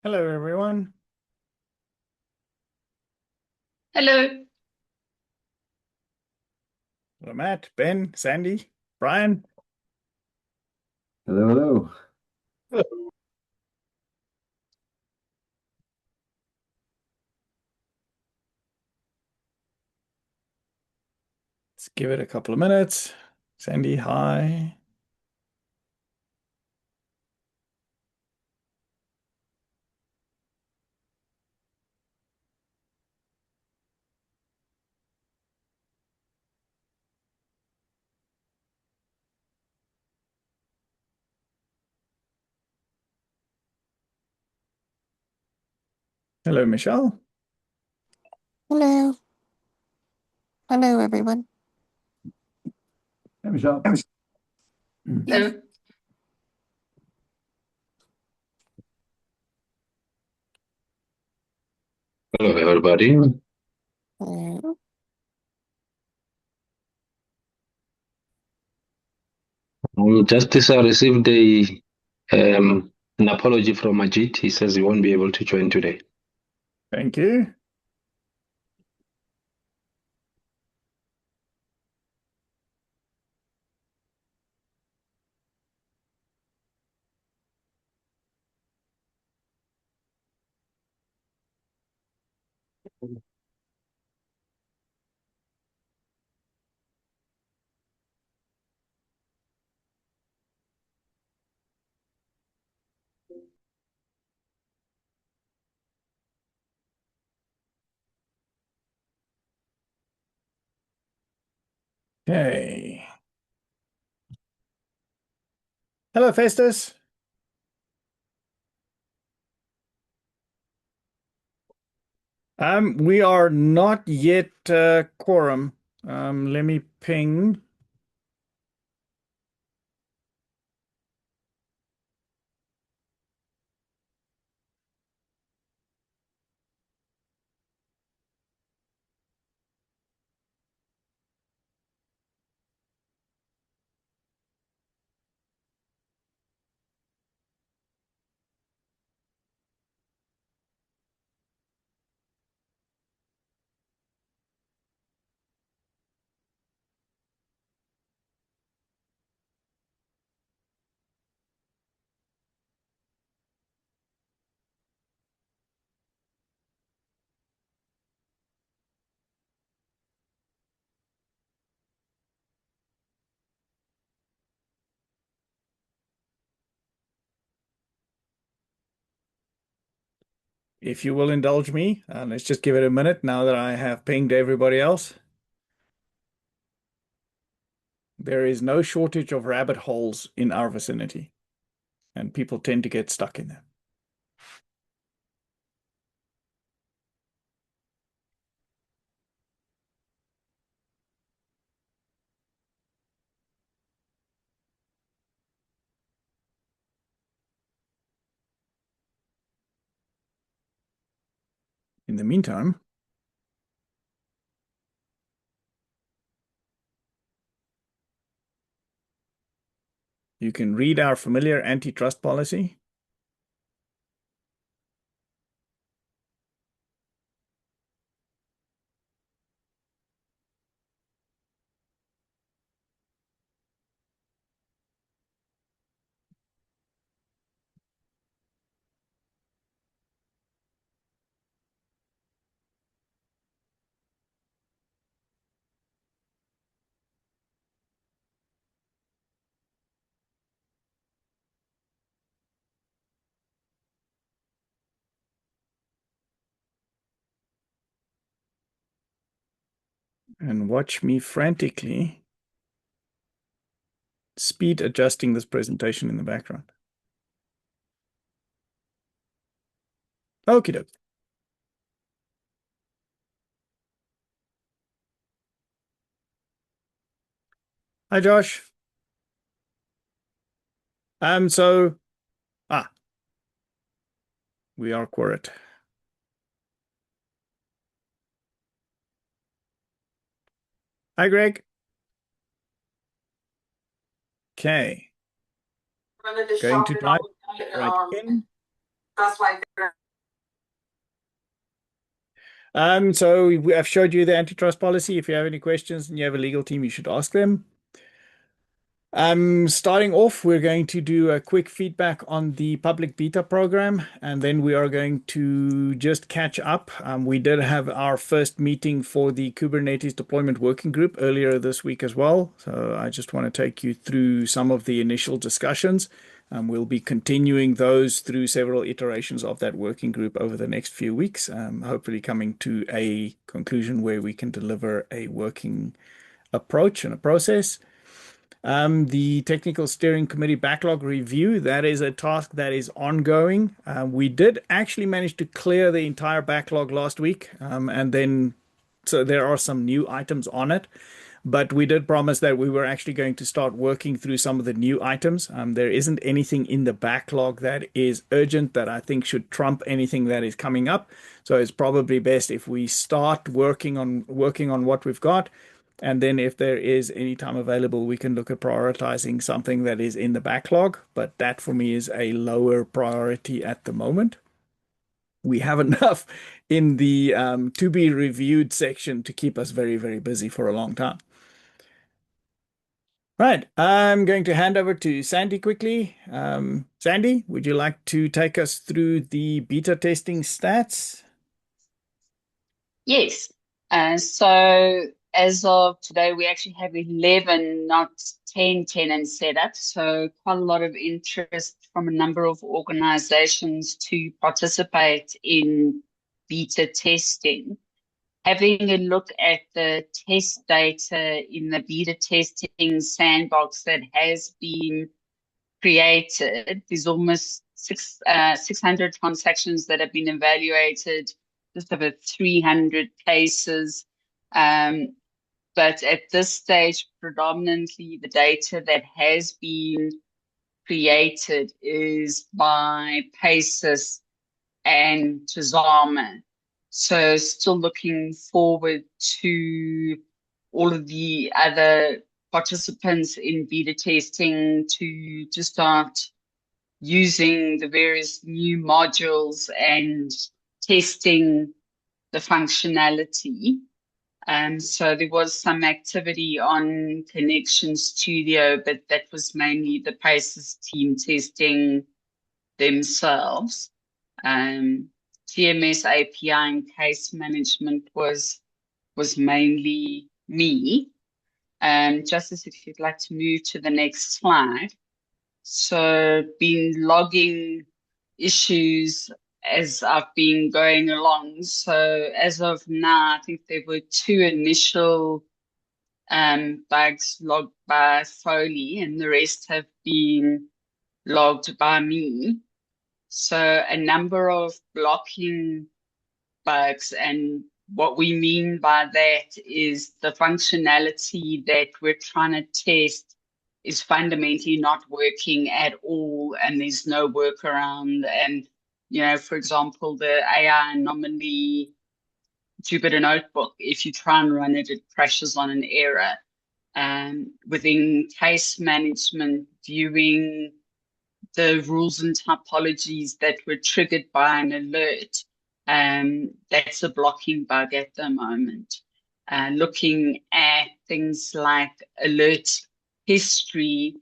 Hello, everyone. Hello. Hello, Matt, Ben, Sandy, Brian. Hello, hello. Let's give it a couple of minutes. Sandy, hi. Hello, Michelle. Hello. Hello, everyone. Hey, Michelle. Hello. Hello, everybody. Hello. Justice received an apology from Ajit. He says he won't be able to join today. Thank you. Okay. Hello, Festus. We are not yet quorum. Let me ping. If you will indulge me, let's just give it a minute now that I have pinged everybody else. There is no shortage of rabbit holes in our vicinity, and people tend to get stuck in them. In the meantime, you can read our familiar antitrust policy. And watch me frantically speed adjusting this presentation in the background. Okie doke. Hi, Josh. So, we are quorate. Hi, Greg. Okay. Going to dive right in. So I've showed you the antitrust policy. If you have any questions and you have a legal team, you should ask them. Starting off, we're going to do a quick feedback on the public beta program, and then we are going to just catch up. We did have our first meeting for the Kubernetes deployment working group earlier this week as well. So I just want to take you through some of the initial discussions. We'll be continuing those through several iterations of that working group over the next few weeks, hopefully coming to a conclusion where we can deliver a working approach and a process. The technical steering committee backlog review, that is a task that is ongoing. We did actually manage to clear the entire backlog last week, and then so there are some new items on it. But we did promise that we were actually going to start working through some of the new items. There isn't anything in the backlog that is urgent that I think should trump anything that is coming up. So it's probably best if we start working on what we've got. And then if there is any time available, we can look at prioritizing something that is in the backlog. But that for me is a lower priority at the moment. We have enough in the to be reviewed section to keep us very, very busy for a long time. Right, I'm going to hand over to Sandy quickly. Sandy, would you like to take us through the beta testing stats? Yes. So as of today, we actually have 11, not 10 tenants set up. So quite a lot of interest from a number of organizations to participate in beta testing. Having a look at the test data in the beta testing sandbox that has been created, there's almost 600 transactions that have been evaluated, just over 300 cases. But at this stage, predominantly the data that has been created is by PACES and Tazama. So still looking forward to all of the other participants in beta testing to start using the various new modules and testing the functionality. So there was some activity on Connection Studio, but that was mainly the PACES team testing themselves. TMS API and case management was mainly me. Justice, if you'd like to move to the next slide. So been logging issues as I've been going along. So as of now, I think there were 2 initial bugs logged by Foley, and the rest have been logged by me. So a number of blocking bugs, and what we mean by that is the functionality that we're trying to test is fundamentally not working at all, and there's no workaround. And, you know, for example, the AI anomaly Jupyter Notebook, if you try and run it, it crashes on an error. Within case management, viewing the rules and typologies that were triggered by an alert, that's a blocking bug at the moment. Looking at things like alert history,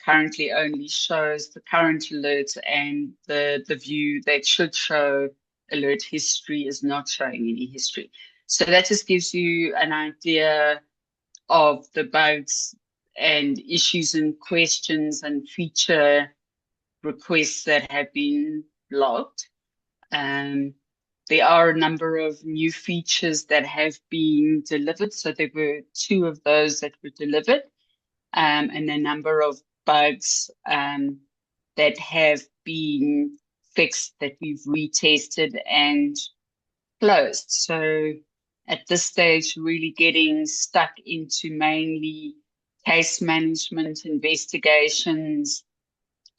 currently only shows the current alert, and the view that should show alert history is not showing any history. So that just gives you an idea of the bugs and issues and questions and feature requests that have been logged. There are a number of new features that have been delivered. So there were 2 of those that were delivered, and a number of bugs that have been fixed that we've retested and closed. So at this stage, really getting stuck into mainly case management, investigations,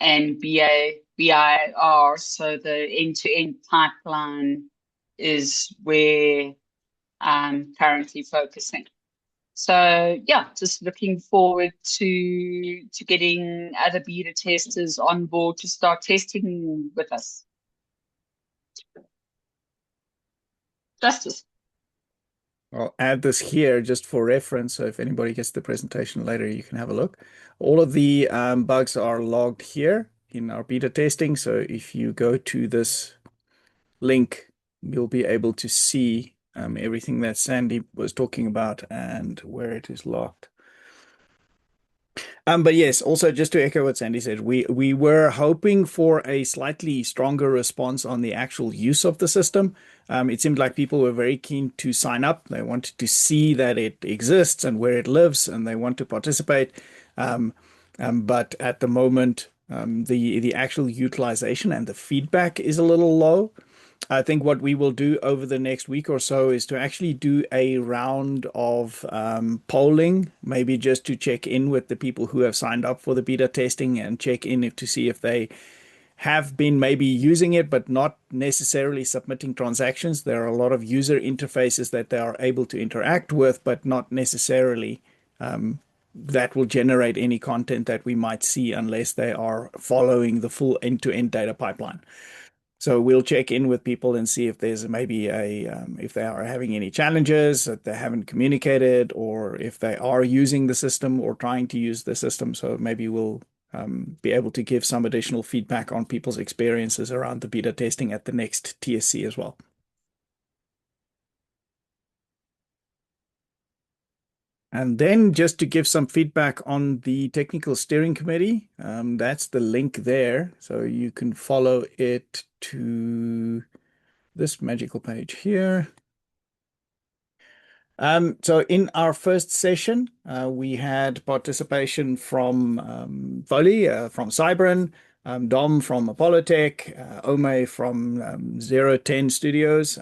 and BIR. So the end-to-end pipeline is where I'm currently focusing. So yeah, just looking forward to getting other beta testers on board to start testing with us. Justice. I'll add this here just for reference. So if anybody gets the presentation later, you can have a look. All of the bugs are logged here in our beta testing. So if you go to this link, you'll be able to see everything that Sandy was talking about and where it is locked. But yes, also just to echo what Sandy said, we were hoping for a slightly stronger response on the actual use of the system. It seemed like people were very keen to sign up. They wanted to see that it exists and where it lives, and they want to participate. But at the moment, the actual utilization and the feedback is a little low. I think what we will do over the next week or so is to actually do a round of polling, maybe just to check in with the people who have signed up for the beta testing and check in to see if they have been maybe using it, but not necessarily submitting transactions. There are a lot of user interfaces that they are able to interact with, but not necessarily that will generate any content that we might see unless they are following the full end-to-end data pipeline. So we'll check in with people and see if there's maybe if they are having any challenges that they haven't communicated, or if they are using the system or trying to use the system. So maybe we'll be able to give some additional feedback on people's experiences around the beta testing at the next TSC as well. And then just to give some feedback on the technical steering committee, that's the link there. So you can follow it to this magical page here. So in our first session, we had participation from Volley, from Cybran, Dom from Apollotech, Ome from 010 Studios,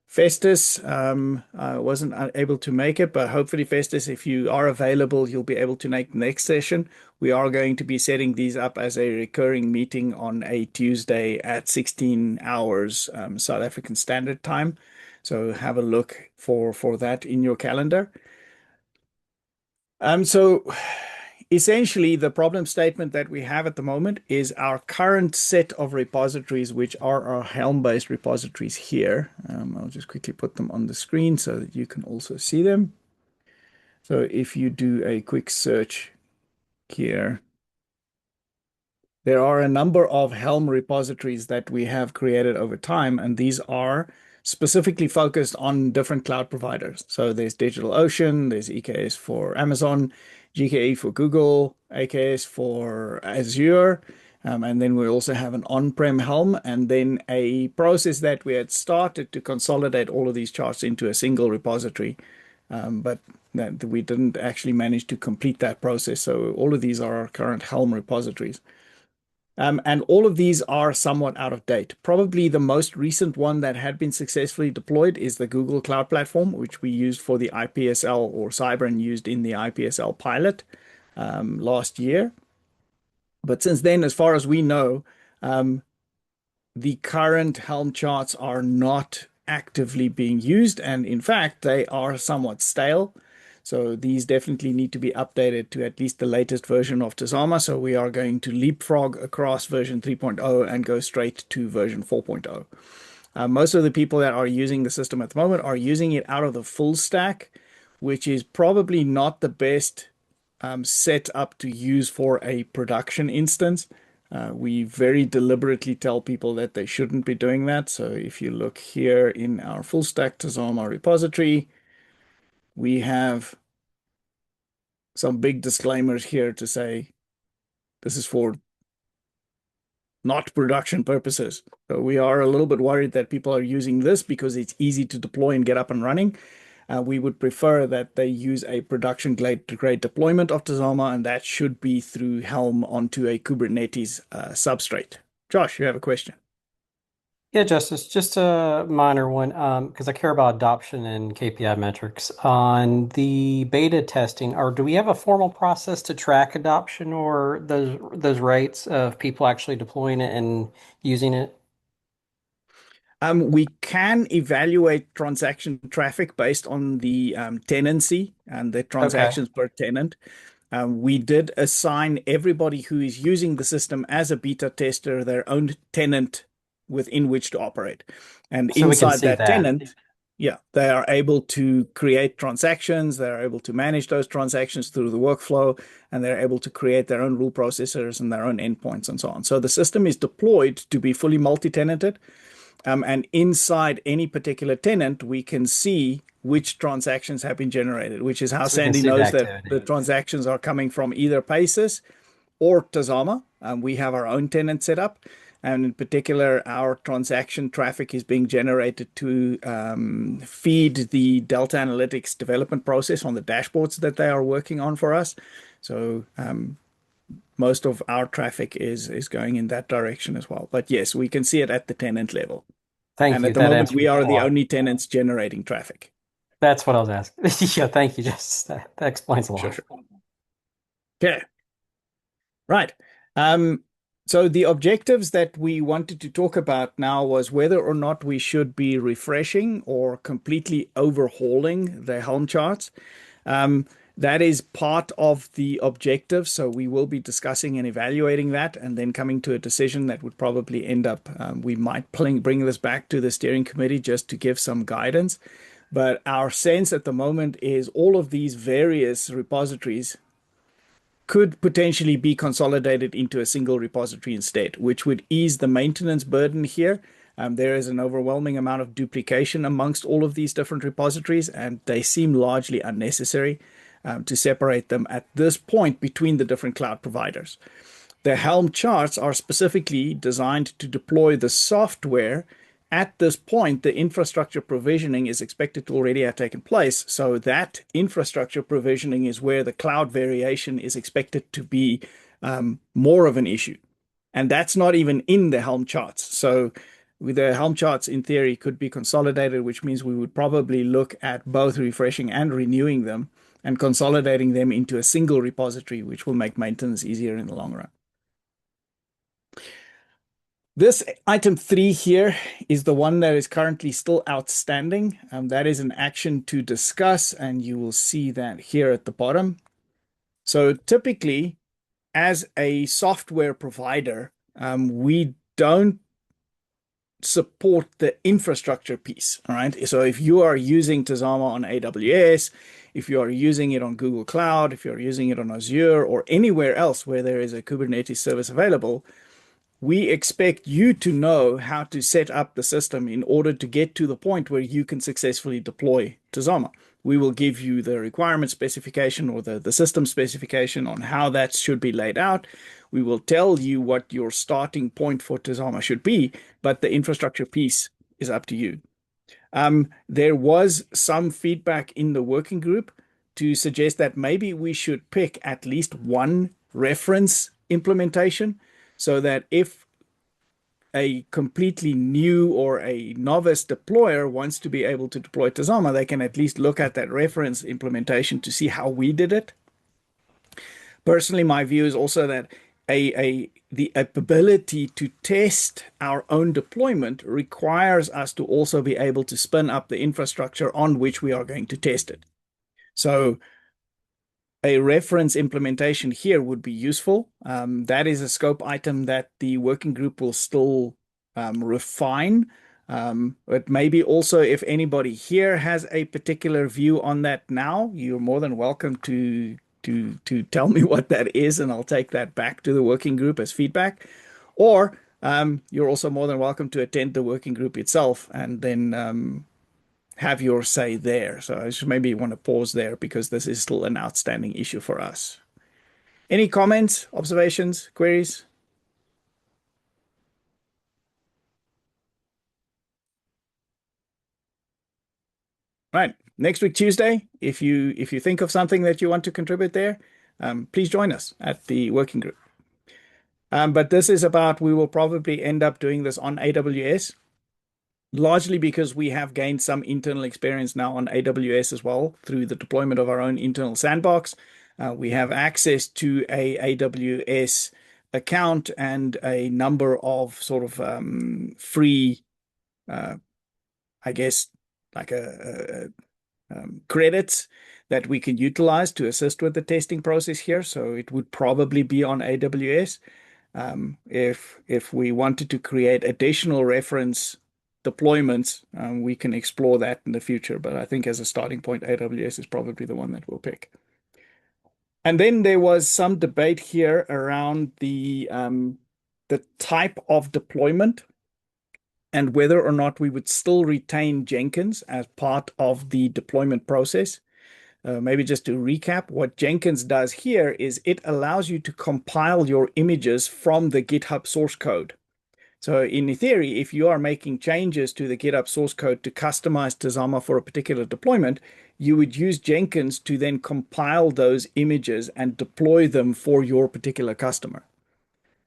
Festus wasn't able to make it, but hopefully, Festus, if you are available, you'll be able to make the next session. We are going to be setting these up as a recurring meeting on a Tuesday at 16 hours South African Standard Time. So have a look for that in your calendar. So essentially, the problem statement that we have at the moment is our current set of repositories, which are our Helm-based repositories here. I'll just quickly put them on the screen so that you can also see them. So if you do a quick search here, there are a number of Helm repositories that we have created over time, and these are specifically focused on different cloud providers. So there's DigitalOcean, there's EKS for Amazon, GKE for Google, AKS for Azure, and then we also have an on-prem Helm, and then a process that we had started to consolidate all of these charts into a single repository, but that we didn't actually manage to complete that process. So all of these are our current Helm repositories. And all of these are somewhat out of date. Probably the most recent one that had been successfully deployed is the Google Cloud Platform, which we used for the IPSL, or Cybran used in the IPSL pilot last year. But since then, as far as we know, the current Helm charts are not actively being used. And in fact, they are somewhat stale. So these definitely need to be updated to at least the latest version of Tazama. So we are going to leapfrog across version 3.0 and go straight to version 4.0. Most of the people that are using the system at the moment are using it out of the full stack, which is probably not the best set up to use for a production instance. We very deliberately tell people that they shouldn't be doing that. So if you look here in our full stack Tazama repository, we have some big disclaimers here to say this is for not production purposes. So we are a little bit worried that people are using this because it's easy to deploy and get up and running. We would prefer that they use a production grade deployment of Tazama, and that should be through Helm onto a Kubernetes substrate. Josh, you have a question. Yeah, Justice, just a minor one, because I care about adoption and KPI metrics. On the beta testing, or do we have a formal process to track adoption or those rates of people actually deploying it and using it? We can evaluate transaction traffic based on the tenancy and the transactions per tenant. We did assign everybody who is using the system as a beta tester their own tenant within which to operate. And So we can inside see that that. tenant, yeah, they are able to create transactions, they're able to manage those transactions through the workflow, and they're able to create their own rule processors and their own endpoints and so on. So the system is deployed to be fully multi-tenanted. And inside any particular tenant, we can see which transactions have been generated, which is how So we can Sandy see the knows that activity. the transactions are coming from either Paces or Tazama. We have our own tenant set up. And in particular, our transaction traffic is being generated to feed the Delta Analytics development process on the dashboards that they are working on for us. So most of our traffic is going in that direction as well. But yes, we can see it at the tenant level. Thank And you. at the That moment, we answers are a the lot. only tenants generating traffic. That's what I was asking. Yeah, thank you, Justice. That explains a lot. Sure. Okay. Right. So the objectives that we wanted to talk about now was whether or not we should be refreshing or completely overhauling the Helm charts. That is part of the objective. So we will be discussing and evaluating that and then coming to a decision that would probably end up, we might bring this back to the steering committee just to give some guidance. But our sense at the moment is all of these various repositories could potentially be consolidated into a single repository instead, which would ease the maintenance burden here. There is an overwhelming amount of duplication amongst all of these different repositories, and they seem largely unnecessary to separate them at this point between the different cloud providers. The Helm charts are specifically designed to deploy the software. At this point, the infrastructure provisioning is expected to already have taken place. So that infrastructure provisioning is where the cloud variation is expected to be more of an issue. And that's not even in the Helm charts. So with the Helm charts, in theory, could be consolidated, which means we would probably look at both refreshing and renewing them and consolidating them into a single repository, which will make maintenance easier in the long run. This item 3 here is the one that is currently still outstanding. That is an action to discuss, and you will see that here at the bottom. So typically, as a software provider, we don't support the infrastructure piece. All right. So if you are using Tazama on AWS, if you are using it on Google Cloud, if you're using it on Azure or anywhere else where there is a Kubernetes service available, we expect you to know how to set up the system in order to get to the point where you can successfully deploy Tazama. We will give you the requirement specification or the system specification on how that should be laid out. We will tell you what your starting point for Tazama should be, but the infrastructure piece is up to you. There was some feedback in the working group to suggest that maybe we should pick at least one reference implementation so that if a completely new or a novice deployer wants to be able to deploy Tazama, they can at least look at that reference implementation to see how we did it. Personally, my view is also that the ability to test our own deployment requires us to also be able to spin up the infrastructure on which we are going to test it. So a reference implementation here would be useful. That is a scope item that the working group will still refine. But maybe also if anybody here has a particular view on that now, you're more than welcome to tell me what that is, and I'll take that back to the working group as feedback. Or you're also more than welcome to attend the working group itself and then have your say there. So I just maybe want to pause there because this is still an outstanding issue for us. Any comments, observations, queries? Right. Next week, Tuesday, if you think of something that you want to contribute there, please join us at the working group. But this is about, we will probably end up doing this on AWS, largely because we have gained some internal experience now on AWS as well through the deployment of our own internal sandbox. We have access to a AWS account and a number of sort of free, I guess, like credits that we can utilize to assist with the testing process here. So it would probably be on AWS. If we wanted to create additional reference deployments, we can explore that in the future. But I think as a starting point, AWS is probably the one that we'll pick. And then there was some debate here around the type of deployment and whether or not we would still retain Jenkins as part of the deployment process. Maybe just to recap, what Jenkins does here is it allows you to compile your images from the GitHub source code. So in theory, if you are making changes to the GitHub source code to customize Tazama for a particular deployment, you would use Jenkins to then compile those images and deploy them for your particular customer.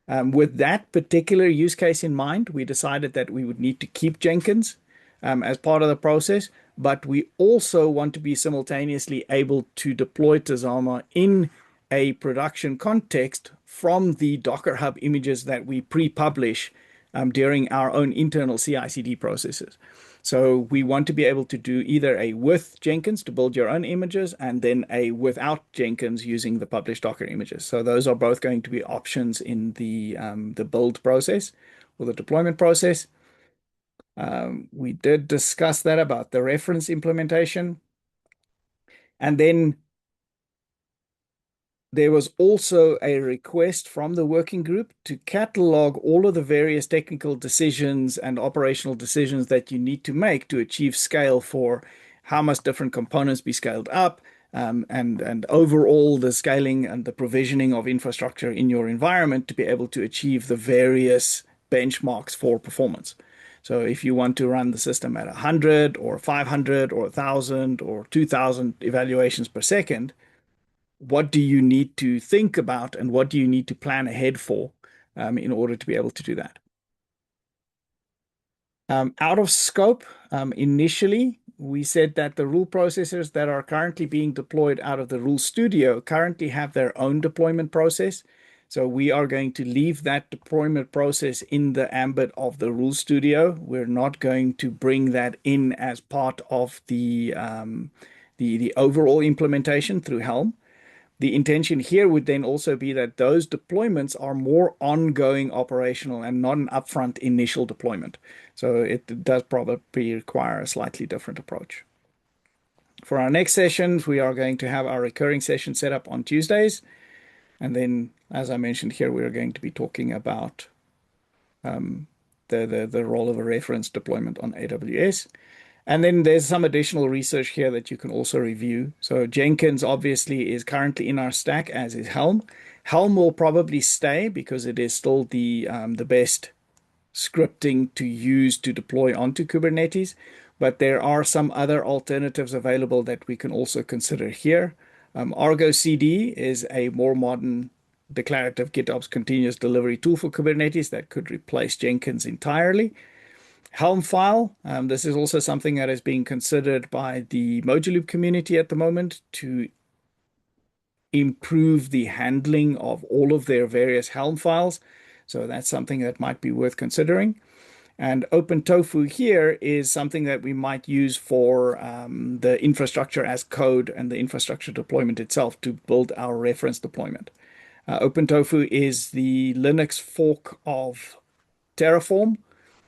With that particular use case in mind, we decided that we would need to keep Jenkins as part of the process, but we also want to be simultaneously able to deploy Tazama in a production context from the Docker Hub images that we pre-publish during our own internal CI/CD processes. So we want to be able to do either a with Jenkins to build your own images and then a without Jenkins using the published Docker images. So those are both going to be options in the build process or the deployment process. We did discuss that about the reference implementation. And then there was also a request from the working group to catalog all of the various technical decisions and operational decisions that you need to make to achieve scale for how must different components be scaled up, and overall the scaling and the provisioning of infrastructure in your environment to be able to achieve the various benchmarks for performance. So if you want to run the system at 100 or 500 or 1,000 or 2,000 evaluations per second, what do you need to think about and what do you need to plan ahead for in order to be able to do that? Out of scope, initially, we said that the rule processors that are currently being deployed out of the Rule Studio currently have their own deployment process. So we are going to leave that deployment process in the ambit of the Rule Studio. We're not going to bring that in as part of the overall implementation through Helm. The intention here would then also be that those deployments are more ongoing operational and not an upfront initial deployment. So it does probably require a slightly different approach. For our next sessions, we are going to have our recurring session set up on Tuesdays. And then, as I mentioned here, we're going to be talking about the role of a reference deployment on AWS. And then there's some additional research here that you can also review. So Jenkins obviously is currently in our stack, as is Helm. Helm will probably stay because it is still the best scripting to use to deploy onto Kubernetes. But there are some other alternatives available that we can also consider here. Argo CD is a more modern declarative GitOps continuous delivery tool for Kubernetes that could replace Jenkins entirely. Helm file, this is also something that is being considered by the Mojaloop community at the moment to improve the handling of all of their various Helm files. So that's something that might be worth considering. And OpenTofu here is something that we might use for the infrastructure as code and the infrastructure deployment itself to build our reference deployment. OpenTofu is the Linux fork of Terraform.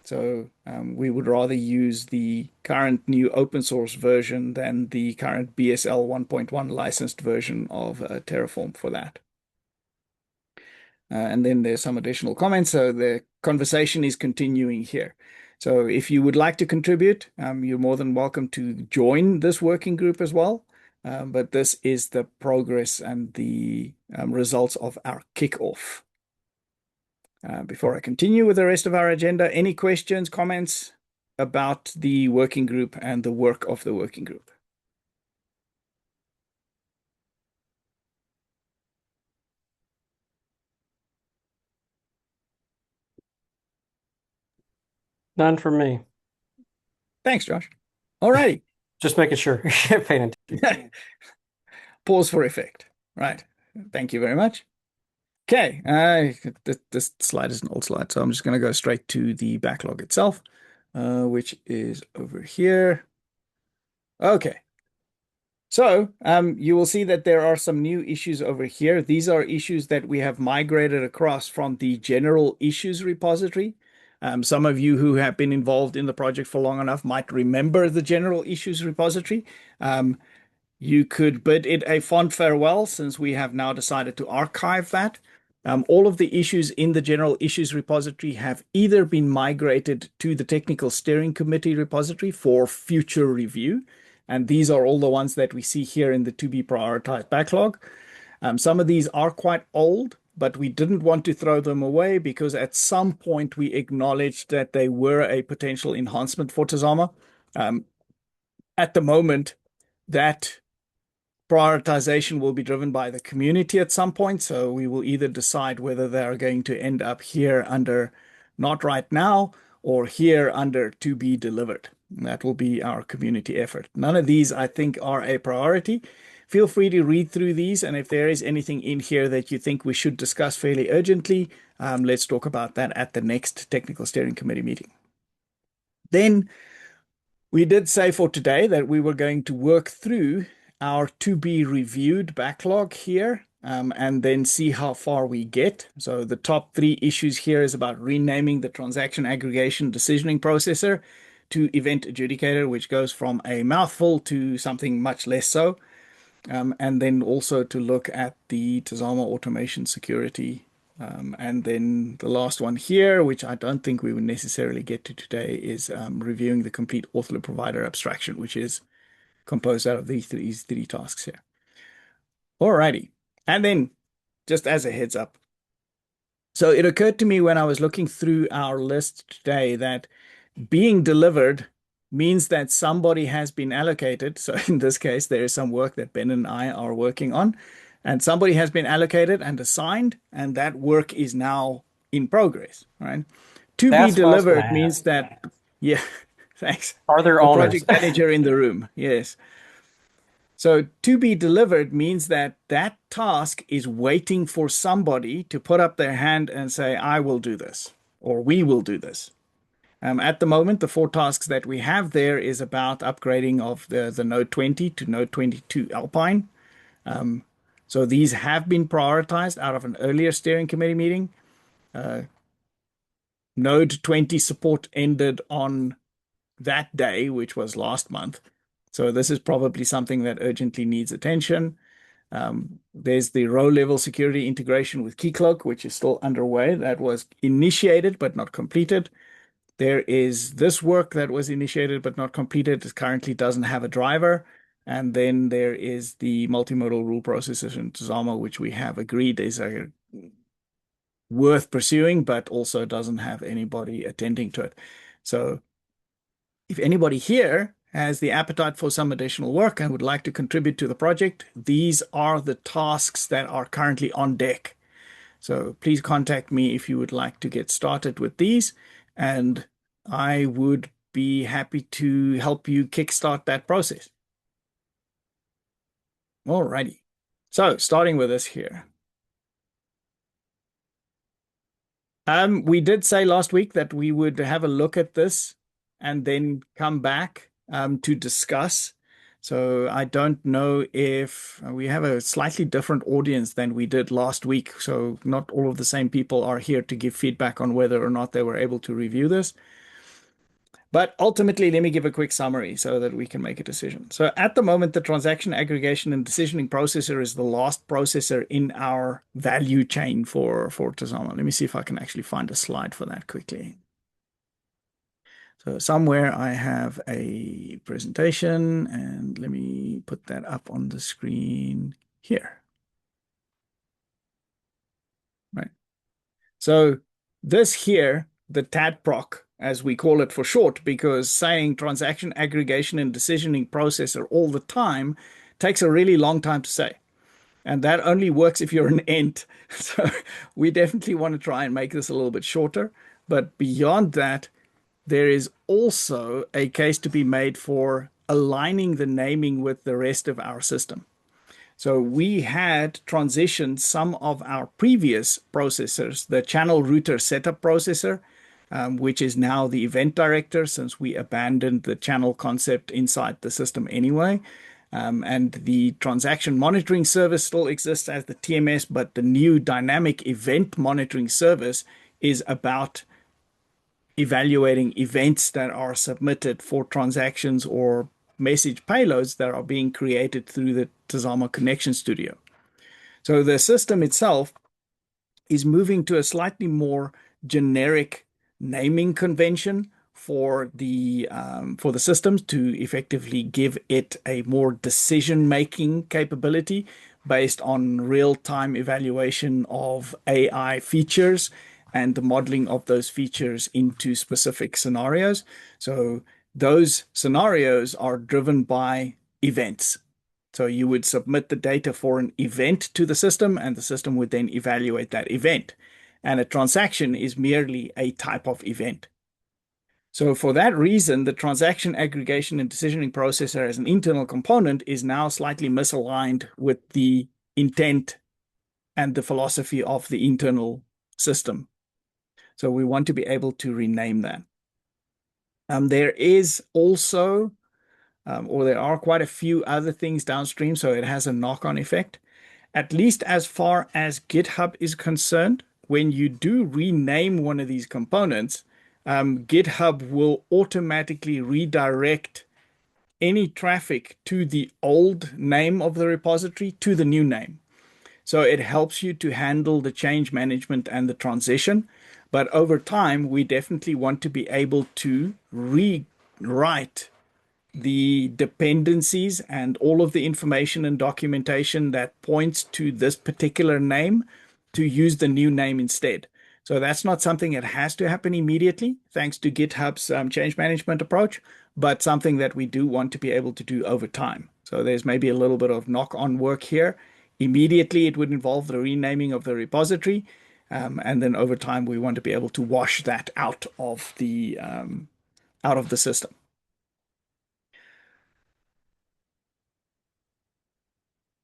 So we would rather use the current new open source version than the current BSL 1.1 licensed version of Terraform for that. And then there's some additional comments. So the conversation is continuing here. So if you would like to contribute, you're more than welcome to join this working group as well. But this is the progress and the results of our kickoff. Before I continue with the rest of our agenda, any questions, comments about the working group and the work of the working group? None from me. Thanks, Josh. All right. Just making sure you're paying attention. Pause for effect. Right. Thank you very much. Okay. This slide is an old slide, so I'm just going to go straight to the backlog itself, which is over here. Okay. So you will see that there are some new issues over here. These are issues that we have migrated across from the general issues repository. Some of you who have been involved in the project for long enough might remember the general issues repository. You could bid it a fond farewell since we have now decided to archive that. All of the issues in the general issues repository have either been migrated to the technical steering committee repository for future review, and these are all the ones that we see here in the to be prioritized backlog. Some of these are quite old, but we didn't want to throw them away because at some point we acknowledged that they were a potential enhancement for Tazama. At the moment, that prioritization will be driven by the community at some point. So we will either decide whether they are going to end up here under not right now or here under to be delivered. That will be our community effort. None of these, I think, are a priority. Feel free to read through these. And if there is anything in here that you think we should discuss fairly urgently, let's talk about that at the next technical steering committee meeting. Then we did say for today that we were going to work through our to be reviewed backlog here and then see how far we get. So the top 3 issues here is about renaming the transaction aggregation decisioning processor to event adjudicator, which goes from a mouthful to something much less so. And then also to look at the Tazama automation security. And then the last one here, which I don't think we would necessarily get to today, is reviewing the complete author provider abstraction, which is composed out of these three tasks here. Alrighty. And then just as a heads up. So it occurred to me when I was looking through our list today that being delivered means that somebody has been allocated. So in this case, there is some work that Ben and I are working on, and somebody has been allocated and assigned, and that work is now in progress, right? To That's be what I was gonna delivered means ask. that, yeah, thanks. Are there The owners? project manager in the room, yes. So to be delivered means that that task is waiting for somebody to put up their hand and say, I will do this, or we will do this. At the moment, the 4 tasks that we have there is about upgrading of the Node 20 to Node 22 Alpine. So these have been prioritized out of an earlier steering committee meeting. Node 20 support ended on that day, which was last month. So this is probably something that urgently needs attention. There's the row level security integration with Keycloak, which is still underway. That was initiated but not completed. There is this work that was initiated but not completed. It currently doesn't have a driver. And then there is the multimodal rule processors in Tazama, which we have agreed is worth pursuing, but also doesn't have anybody attending to it. So if anybody here has the appetite for some additional work and would like to contribute to the project, these are the tasks that are currently on deck. So please contact me if you would like to get started with these, and I would be happy to help you kickstart that process. Alrighty. So starting with this here. We did say last week that we would have a look at this and then come back to discuss. So I don't know if we have a slightly different audience than we did last week. So not all of the same people are here to give feedback on whether or not they were able to review this. But ultimately, let me give a quick summary so that we can make a decision. So at the moment, the transaction aggregation and decisioning processor is the last processor in our value chain for Tazama. Let me see if I can actually find a slide for that quickly. So somewhere I have a presentation, and let me put that up on the screen here. Right. So this here, the TADPROC, as we call it for short, because saying transaction aggregation and decisioning processor all the time takes a really long time to say. And that only works if you're an ent. So we definitely want to try and make this a little bit shorter. But beyond that, there is also a case to be made for aligning the naming with the rest of our system. So we had transitioned some of our previous processors, the channel router setup processor, which is now the event director since we abandoned the channel concept inside the system anyway. And the transaction monitoring service still exists as the TMS, but the new dynamic event monitoring service is about evaluating events that are submitted for transactions or message payloads that are being created through the Tazama Connection Studio. So the system itself is moving to a slightly more generic naming convention for the systems to effectively give it a more decision-making capability based on real-time evaluation of AI features and the modeling of those features into specific scenarios. So those scenarios are driven by events. So you would submit the data for an event to the system, and the system would then evaluate that event. And a transaction is merely a type of event. So for that reason, the transaction aggregation and decisioning processor as an internal component is now slightly misaligned with the intent and the philosophy of the internal system. So we want to be able to rename that. There is also or there are quite a few other things downstream, so it has a knock-on effect. At least as far as GitHub is concerned, when you do rename one of these components, GitHub will automatically redirect any traffic to the old name of the repository to the new name. So it helps you to handle the change management and the transition. But over time, we definitely want to be able to rewrite the dependencies and all of the information and documentation that points to this particular name to use the new name instead. So that's not something that has to happen immediately, thanks to GitHub's change management approach, but something that we do want to be able to do over time. So there's maybe a little bit of knock-on work here. Immediately, it would involve the renaming of the repository, and then over time, we want to be able to wash that out of the system.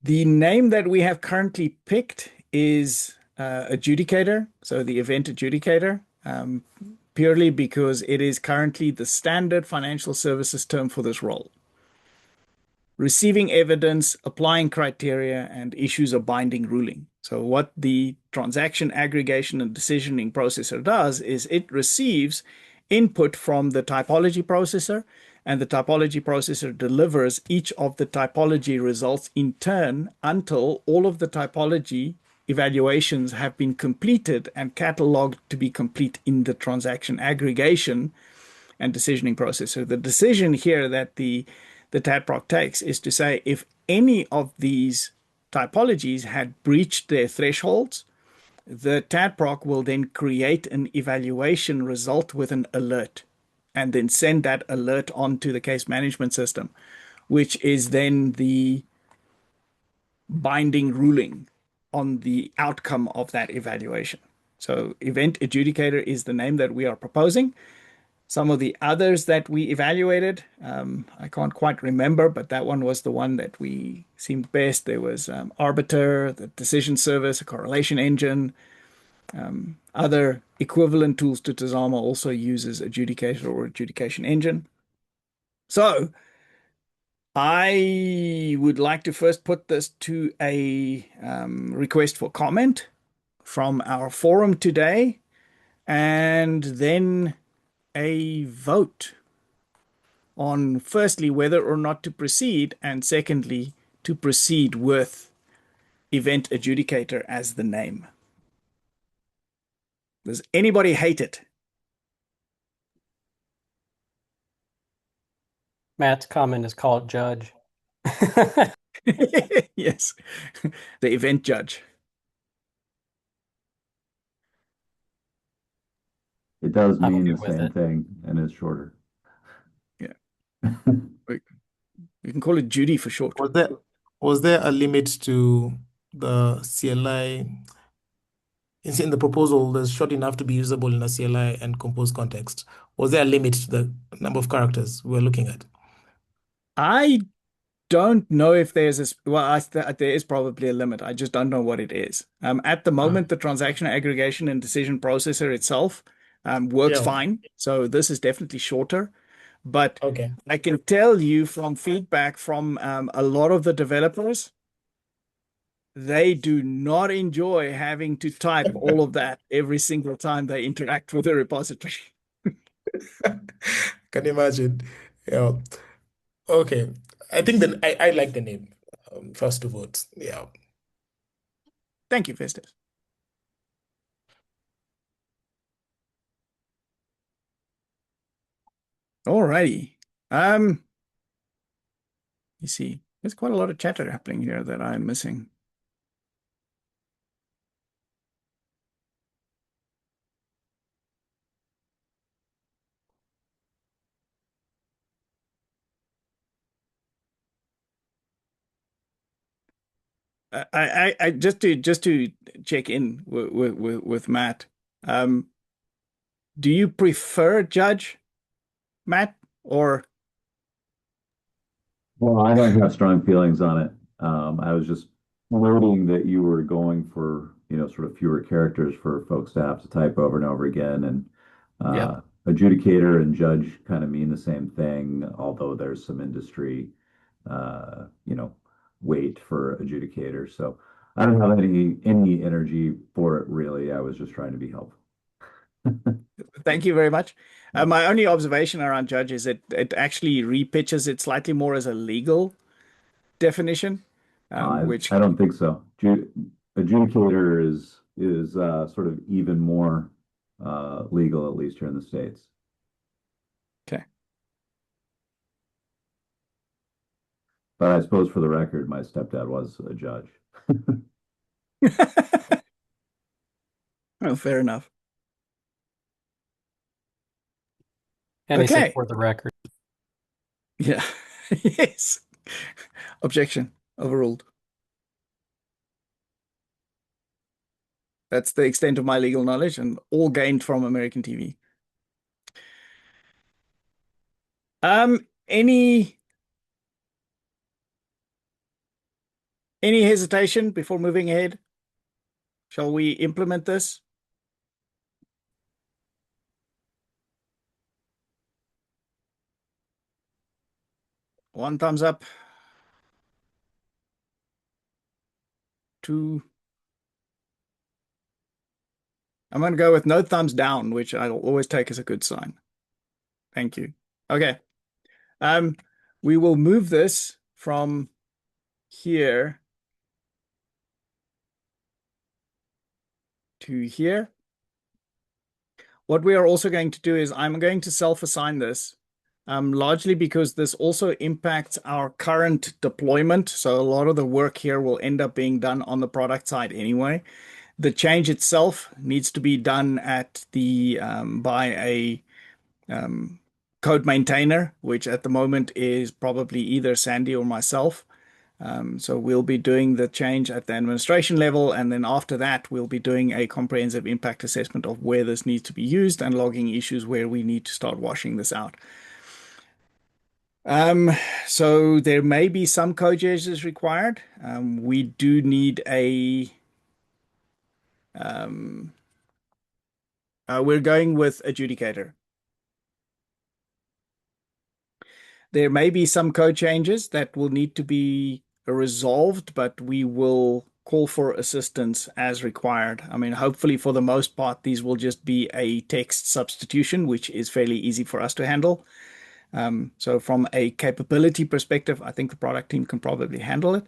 The name that we have currently picked is adjudicator, so the event adjudicator, purely because it is currently the standard financial services term for this role. Receiving evidence, applying criteria, and issues a binding ruling. So what the transaction aggregation and decisioning processor does is it receives input from the typology processor, and the typology processor delivers each of the typology results in turn until all of the typology evaluations have been completed and cataloged to be complete in the transaction aggregation and decisioning processor. The decision here that the TADPROC takes is to say if any of these typologies had breached their thresholds, the TADPROC will then create an evaluation result with an alert and then send that alert on to the case management system, which is then the binding ruling on the outcome of that evaluation. So event adjudicator is the name that we are proposing. Some of the others that we evaluated, I can't quite remember, but that one was the one that we seemed best. There was Arbiter, the decision service, a correlation engine. Other equivalent tools to Tazama also uses adjudicator or adjudication engine. So I would like to first put this to a request for comment from our forum today, and then a vote on firstly whether or not to proceed, and secondly to proceed with event adjudicator as the name. Does anybody hate it? Matt's comment is called judge. Yes, the event judge. It does I'm mean okay the with same it. thing and it's shorter. Yeah. You can call it Judy for short. Was there a limit to the CLI? In the proposal, there's short enough to be usable in a CLI and compose context. Was there a limit to the number of characters we were looking at? I don't know if there's there is probably a limit. I just don't know what it is. At the moment, the transaction aggregation and decision processor itself works Yeah. fine. So this is definitely shorter. But Okay. I can tell you from feedback from a lot of the developers, they do not enjoy having to type all of that every single time they interact with the repository. Can imagine. Yeah. Okay. I think that I like the name. First to vote. Yeah. Thank you, Festus. Alrighty. You see, there's quite a lot of chatter happening here that I'm missing. I just to check in with Matt. Do you prefer Judge, Matt, or Well, I don't have strong feelings on it. I was just noting that you were going for, sort of fewer characters for folks to have to type over and over again. And yeah? adjudicator and judge kind of mean the same thing, although there's some industry, uh, you know, weight for adjudicator. So I don't have any energy for it really. I was just trying to be helpful. Thank you very much. My only observation around Judge is it actually repitches it slightly more as a legal definition, I which I don't think so. Adjudicator is sort of even more legal, at least here in the States. okay. But I suppose for the record, my stepdad was a judge. Oh, fair enough. And he said Okay. for the record. Yeah. Yes. Objection. Overruled. That's the extent of my legal knowledge and all gained from American TV. Any hesitation before moving ahead? Shall we implement this? One thumbs up. Two. I'm going to go with no thumbs down, which I'll always take as a good sign. Thank you. Okay. We will move this from here to here. What we are also going to do is I'm going to self-assign this, largely because this also impacts our current deployment. So a lot of the work here will end up being done on the product side anyway. The change itself needs to be done at the by a code maintainer, which at the moment is probably either Sandy or myself. So we'll be doing the change at the administration level, and then after that, we'll be doing a comprehensive impact assessment of where this needs to be used and logging issues where we need to start washing this out. So there may be some code changes required. We do need a we're going with adjudicator. There may be some code changes that will need to be resolved, but we will call for assistance as required. I mean, hopefully for the most part, these will just be a text substitution, which is fairly easy for us to handle. So from a capability perspective, I think the product team can probably handle it.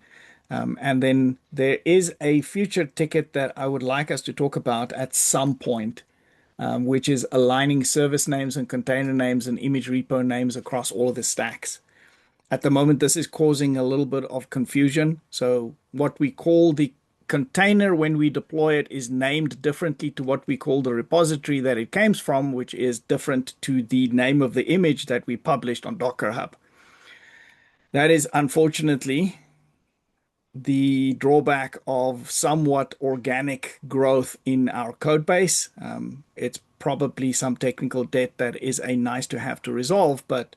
And then there is a future ticket that I would like us to talk about at some point, which is aligning service names and container names and image repo names across all of the stacks. At the moment, this is causing a little bit of confusion. So what we call the container when we deploy it is named differently to what we call the repository that it came from, which is different to the name of the image that we published on Docker Hub. That is unfortunately the drawback of somewhat organic growth in our code base. It's probably some technical debt that is a nice to have to resolve, but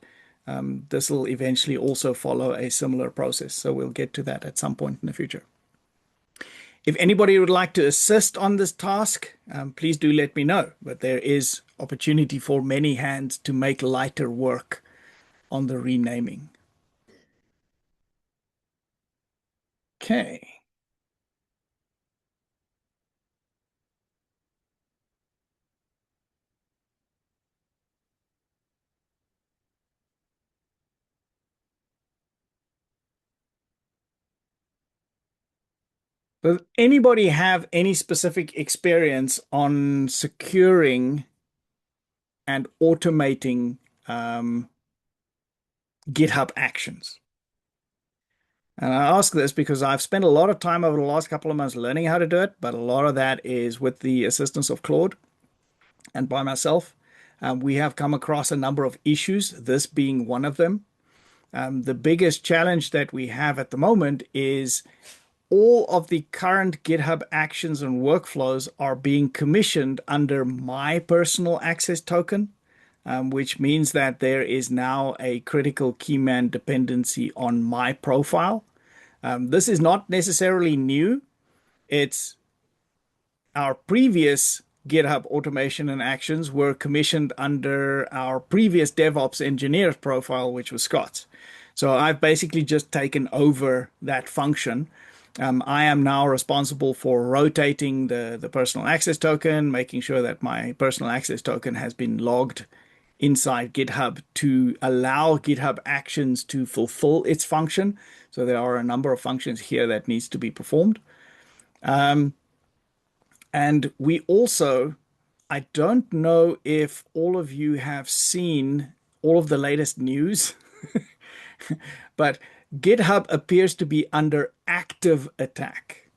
this will eventually also follow a similar process. So we'll get to that at some point in the future. If anybody would like to assist on this task, please do let me know. But there is opportunity for many hands to make lighter work on the renaming. Okay. Does anybody have any specific experience on securing and automating GitHub Actions? And I ask this because I've spent a lot of time over the last couple of months learning how to do it, but a lot of that is with the assistance of Claude and by myself. We have come across a number of issues, this being one of them. The biggest challenge that we have at the moment is all of the current GitHub actions and workflows are being commissioned under my personal access token, which means that there is now a critical keyman dependency on my profile. This is not necessarily new. It's our previous GitHub automation and actions were commissioned under our previous DevOps engineer profile, which was Scott's. So I've basically just taken over that function. I am now responsible for rotating the personal access token, making sure that my personal access token has been logged inside GitHub to allow GitHub Actions to fulfill its function. So there are a number of functions here that needs to be performed. And we also, I don't know if all of you have seen all of the latest news, but GitHub appears to be under active attack.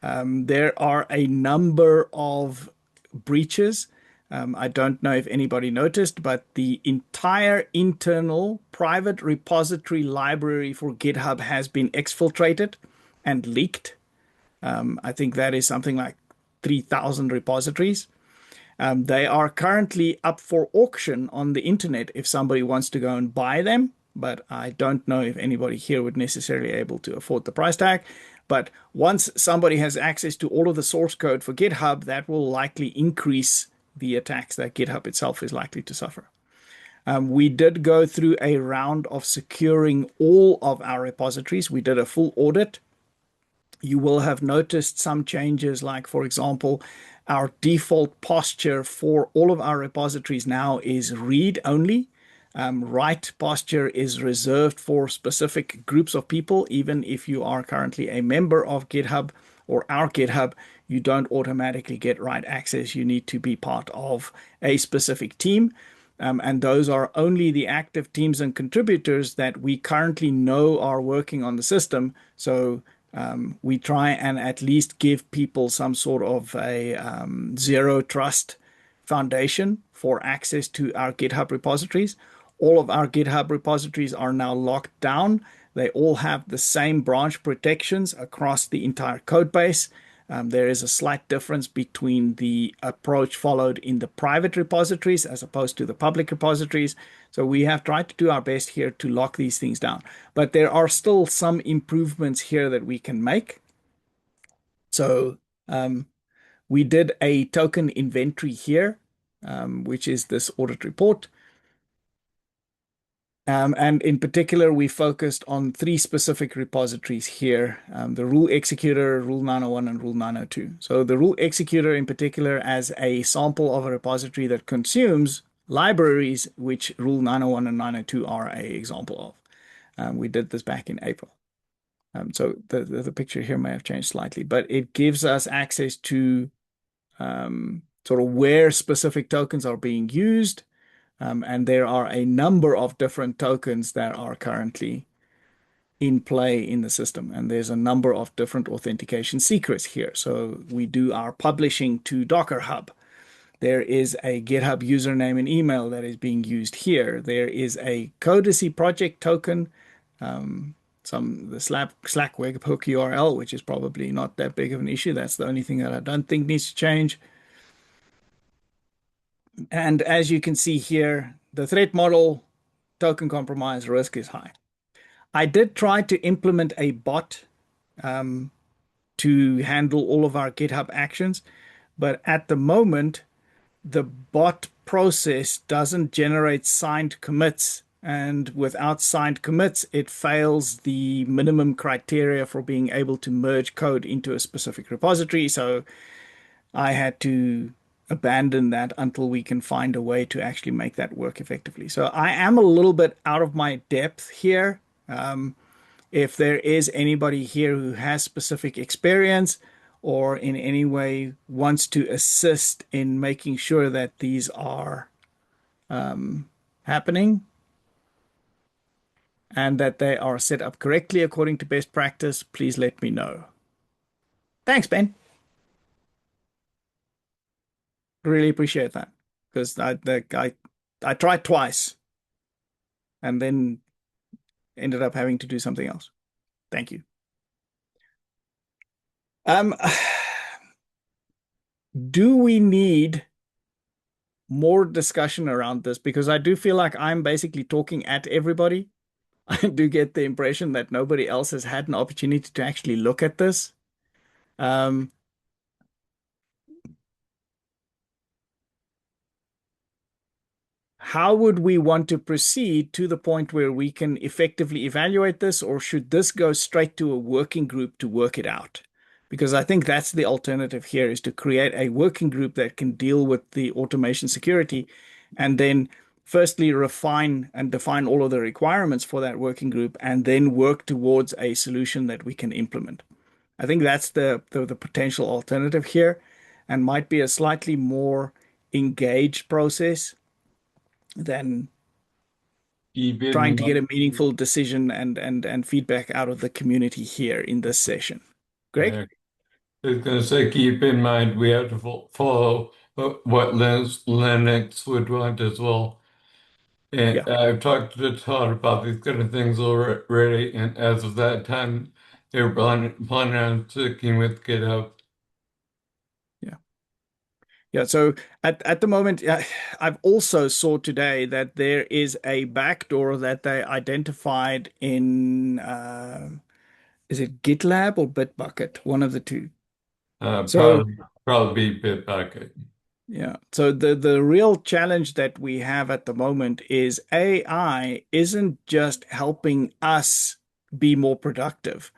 There are a number of breaches. I don't know if anybody noticed, but the entire internal private repository library for GitHub has been exfiltrated and leaked. I think that is something like 3,000 repositories. They are currently up for auction on the internet if somebody wants to go and buy them, but I don't know if anybody here would necessarily be able to afford the price tag. But once somebody has access to all of the source code for GitHub, that will likely increase the attacks that GitHub itself is likely to suffer. We did go through a round of securing all of our repositories. We did a full audit. You will have noticed some changes, like, for example, our default posture for all of our repositories now is read only. Write posture is reserved for specific groups of people. Even if you are currently a member of GitHub or our GitHub, you don't automatically get write access. You need to be part of a specific team. And those are only the active teams and contributors that we currently know are working on the system. So we try and at least give people some sort of a zero trust foundation for access to our GitHub repositories. All of our GitHub repositories are now locked down. They all have the same branch protections across the entire code base. There is a slight difference between the approach followed in the private repositories as opposed to the public repositories. So we have tried to do our best here to lock these things down. But there are still some improvements here that we can make. So we did a token inventory here, which is this audit report. And in particular, we focused on 3 specific repositories here, the rule executor, rule 901, and rule 902. So the rule executor in particular as a sample of a repository that consumes libraries, which rule 901 and 902 are an example of. We did this back in April. So the picture here may have changed slightly, but it gives us access to sort of where specific tokens are being used. And there are a number of different tokens that are currently in play in the system. And there's a number of different authentication secrets here. So we do our publishing to Docker Hub. There is a GitHub username and email that is being used here. There is a Codacy project token, the Slack webhook URL, which is probably not that big of an issue. That's the only thing that I don't think needs to change. And as you can see here, the threat model token compromise risk is high. I did try to implement a bot to handle all of our GitHub actions, but at the moment, the bot process doesn't generate signed commits and without signed commits, it fails the minimum criteria for being able to merge code into a specific repository. So I had to abandon that until we can find a way to actually make that work effectively. So I am a little bit out of my depth here. If there is anybody here who has specific experience or in any way wants to assist in making sure that these are happening and that they are set up correctly according to best practice, please let me know. Thanks, Ben. Really appreciate that because I tried twice and then ended up having to do something else. Thank you. Do we need more discussion around this? Because I do feel like I'm basically talking at everybody. I do get the impression that nobody else has had an opportunity to actually look at this. How would we want to proceed to the point where we can effectively evaluate this, or should this go straight to a working group to work it out? Because I think that's the alternative here, is to create a working group that can deal with the automation security and then firstly refine and define all of the requirements for that working group and then work towards a solution that we can implement. I think that's the potential alternative here and might be a slightly more engaged process than trying to get a meaningful decision and feedback out of the community here in this session. Greg? I was going to say, keep in mind we have to follow what Linux would want as well. And Yeah. I've talked to Todd about these kind of things already, and as of that time, they were planning on sticking with GitHub. Yeah, so at the moment, I've also saw today that there is a backdoor that they identified in, is it GitLab or Bitbucket? One of the two. So Probably Bitbucket. yeah, so the real challenge that we have at the moment is AI isn't just helping us be more productive.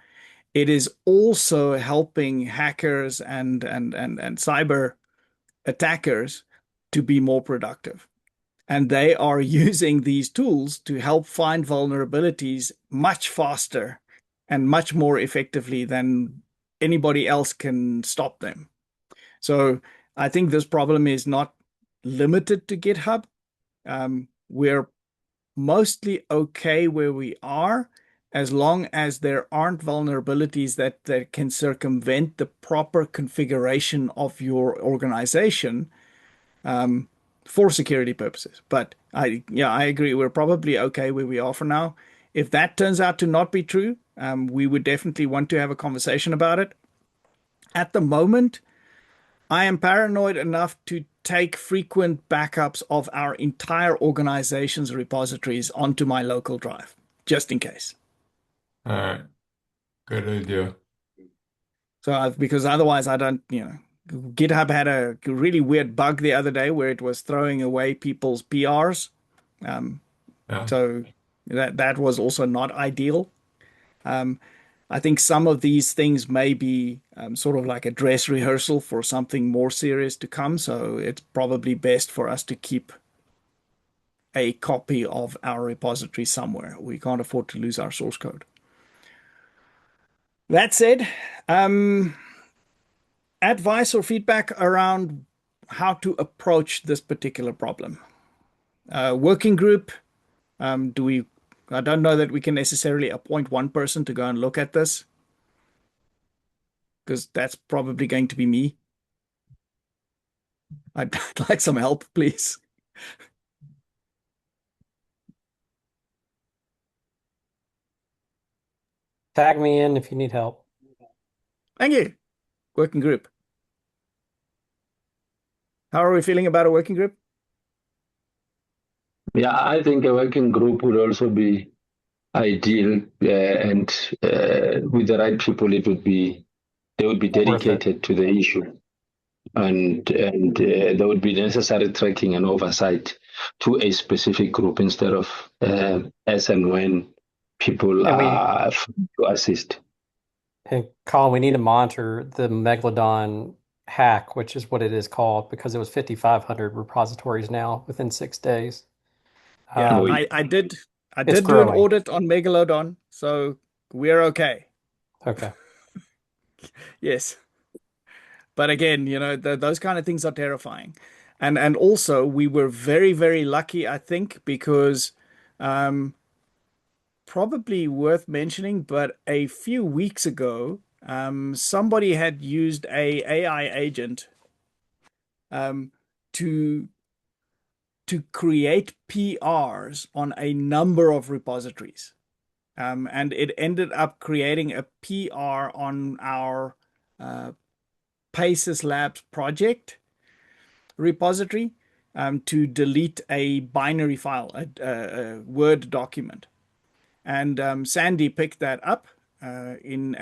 It is also helping hackers and cyber attackers to be more productive. And they are using these tools to help find vulnerabilities much faster and much more effectively than anybody else can stop them. So I think this problem is not limited to GitHub. We're mostly okay where we are, as long as there aren't vulnerabilities that can circumvent the proper configuration of your organization for security purposes. But I agree. We're probably okay where we are for now. If that turns out to not be true, we would definitely want to have a conversation about it. At the moment, I am paranoid enough to take frequent backups of our entire organization's repositories onto my local drive, just in case. All right. Good idea. So because otherwise I don't, GitHub had a really weird bug the other day where it was throwing away people's PRs. So that was also not ideal. I think some of these things may be sort of like a dress rehearsal for something more serious to come. So it's probably best for us to keep a copy of our repository somewhere. We can't afford to lose our source code. That said, advice or feedback around how to approach this particular problem. Working group, I don't know that we can necessarily appoint one person to go and look at this, because that's probably going to be me. I'd like some help, please. Tag me in if you need help. Thank you. Working group. How are we feeling about a working group? Yeah, I think a working group would also be ideal, and with the right people, they would be dedicated to the issue, and there would be necessary tracking and oversight to a specific group instead of as and when people are free to assist. And Colin, we need to monitor the Megalodon hack, which is what it is called, because it was 5,500 repositories now within 6 days. Yeah, Um, I did It's do an growing. audit on Megalodon, so we're okay. Okay. Yes. But again, those kind of things are terrifying. And also we were very, very lucky, I think, because probably worth mentioning, but a few weeks ago, somebody had used a AI agent to create PRs on a number of repositories. And it ended up creating a PR on our Paces Labs project repository to delete a binary file, a Word document. And Sandy picked that up in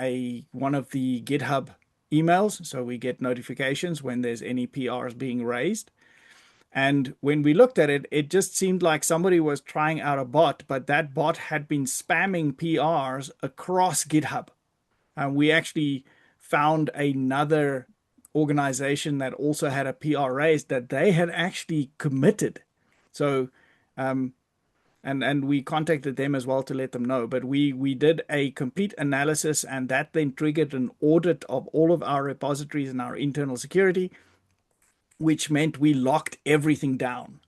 one of the GitHub emails, so we get notifications when there's any PRs being raised. And when we looked at it, it just seemed like somebody was trying out a bot, but that bot had been spamming PRs across GitHub. And we actually found another organization that also had a PR raised that they had actually committed. So, and we contacted them as well to let them know. But we did a complete analysis, and that then triggered an audit of all of our repositories and our internal security, which meant we locked everything down.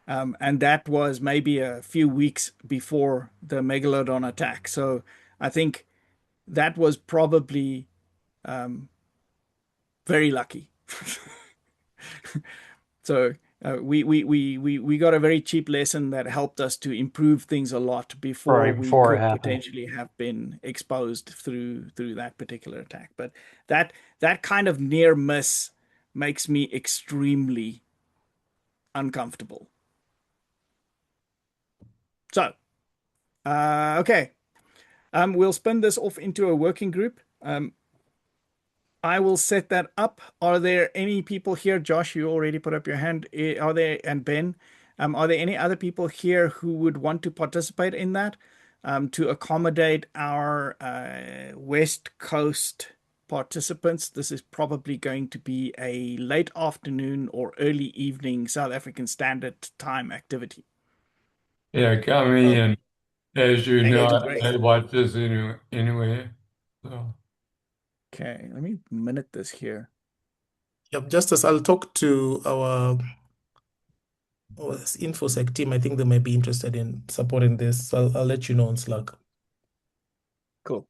And that was maybe a few weeks before the Megalodon attack. So I think that was probably very lucky. So we got a very cheap lesson that helped us to improve things a lot before Right we before it could happened. potentially have been exposed through that particular attack. But that kind of near miss makes me extremely uncomfortable. So, okay. We'll spin this off into a working group. I will set that up. Are there any people here? Josh, you already put up your hand. Are there, and Ben, are there any other people here who would want to participate in that to accommodate our West Coast participants? This is probably going to be a late afternoon or early evening South African Standard Time activity. Yeah, coming in. As you know, Okay, I great. watch this anyway. So. Okay, let me minute this here. Yep, Justice, I'll talk to our InfoSec team. I think they might be interested in supporting this. So I'll let you know on Slack. Cool.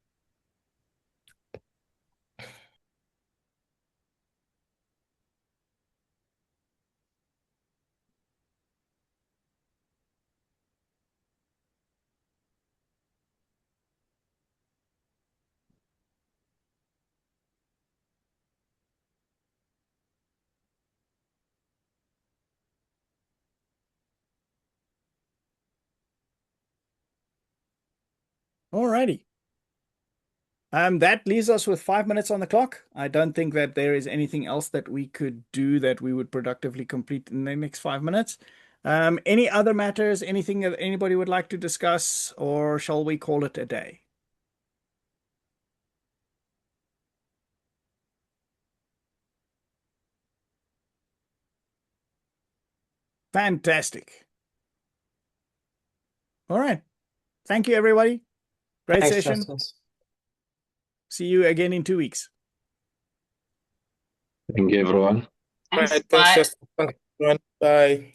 All righty. That leaves us with 5 minutes on the clock. I don't think that there is anything else that we could do that we would productively complete in the next 5 minutes. Any other matters, anything that anybody would like to discuss, or shall we call it a day? Fantastic. All right. Thank you, everybody. Great Thanks, session. Justice. See you again in 2 weeks. Thank you, everyone. All right, Thanks. thanks, Bye. Justice. Thank you, everyone. Bye.